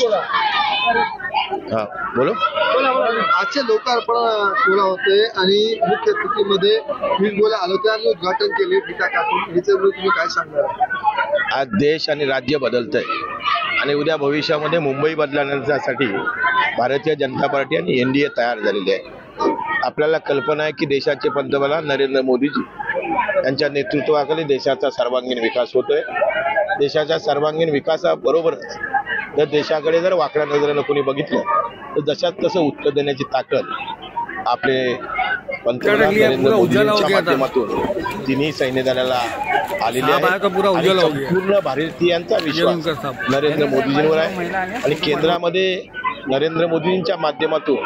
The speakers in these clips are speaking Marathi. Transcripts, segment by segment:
हा बोलो. आजचे लोकार्पण सोहळा होते आणि मुख्य अतिथीमध्ये गोला आलो होते आणि उद्घाटन केले गीता काकून. याच्याबद्दल तुम्ही काय सांगणार? आज देश आणि राज्य बदलतंय आणि उद्या भविष्यामध्ये मुंबई बदलण्यासाठी भारतीय जनता पार्टी आणि NDA तयार झालेली आहे. आपल्याला कल्पना आहे की देशाचे पंतप्रधान नरेंद्र मोदीजी यांच्या नेतृत्वाखाली देशाचा सर्वांगीण विकास होतोय. देशाच्या सर्वांगीण विकासाबरोबर जर देशाकडे जर वाकड्या नजरेनं कोणी बघितलं तर जशात तसं उत्तर देण्याची ताकद आपले पंतप्रधान नरेंद्र मोदींच्या माध्यमातून तिन्ही सैन्य दलाला आलेली आहे. संपूर्ण भारतीयांचा विश्वास नरेंद्र मोदीजींवर आहे आणि केंद्रामध्ये नरेंद्र मोदींच्या माध्यमातून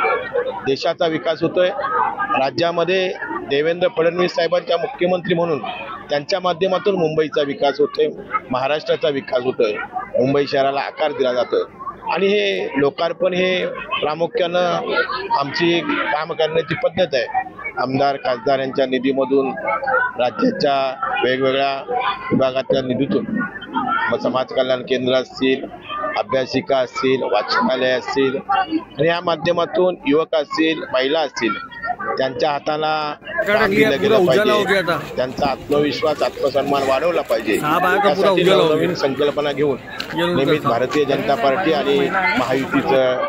देशाचा विकास होतोय. राज्यामध्ये देवेंद्र फडणवीस साहेबांच्या मुख्यमंत्री म्हणून त्यांच्या माध्यमातून मुंबईचा विकास होतोय, महाराष्ट्राचा विकास होतोय, मुंबई शहराला आकार दिला जातोय. आणि हे लोकार्पण हे प्रामुख्यानं आमची काम करण्याची पद्धत आहे. आमदार खासदार यांच्या निधीमधून, राज्याच्या वेगवेगळ्या विभागाच्या निधीतून, मग समाज कल्याण केंद्र असतील, अभ्यासिका असतील, वाचनालय असतील आणि या माध्यमातून युवक असतील, महिला असतील, त्यांच्या हाताला काम दिलं गेलं पाहिजे, त्यांचा आत्मविश्वास आत्मसन्मान वाढवला पाहिजे. त्यासाठी नवीन संकल्पना घेऊन नेहमीच भारतीय जनता पार्टी आणि महायुतीचं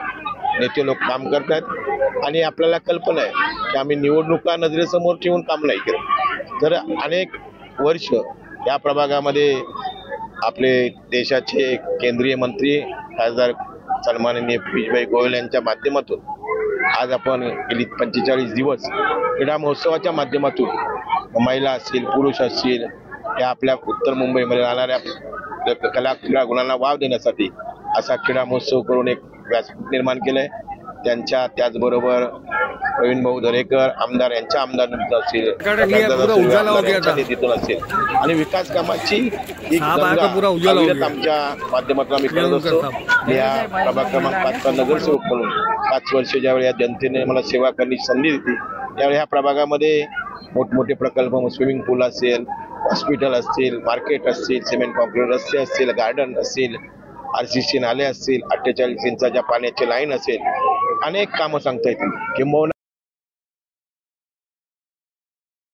नेते लोक काम करतात आणि आपल्याला कल्पना आहे की आम्ही निवडणुका नजरेसमोर ठेवून काम नाही केलं तर अनेक वर्ष या प्रभागामध्ये आपले देशाचे केंद्रीय मंत्री खासदार सन्माननीय पियुषभाई गोयल यांच्या माध्यमातून आज आपण गेली 45 दिवस क्रीडा महोत्सवाच्या माध्यमातून महिला असतील, पुरुष असतील, या आपल्या उत्तर मुंबईमध्ये राहणाऱ्या कला क्रीडा गुणांना वाव देण्यासाठी असा क्रीडा महोत्सव करून एक व्यासपीठ निर्माण केलंय. त्यांच्या त्याचबरोबर प्रवीण भाऊ दरेकर आमदार यांच्या आमदार असतील, निधीतून असेल आणि विकास कामाची आमच्या माध्यमातून आम्ही करत असतो. या प्रभाग क्रमांक 5चा नगरसेवक म्हणून 5 वर्ष ज्यावेळी या जनतेने मला सेवा करण्याची संधी दिली त्यावेळी ह्या प्रभागामध्ये मोठमोठे प्रकल्प, स्विमिंग पूल असेल, हॉस्पिटल असतील, मार्केट असतील, सिमेंट कॉन्क्रीट रस्ते असतील, गार्डन असतील, RCC नाले असतील, 48 इंचाच्या पाण्याची लाईन असेल, अनेक कामं सांगता येतील. किंबहुना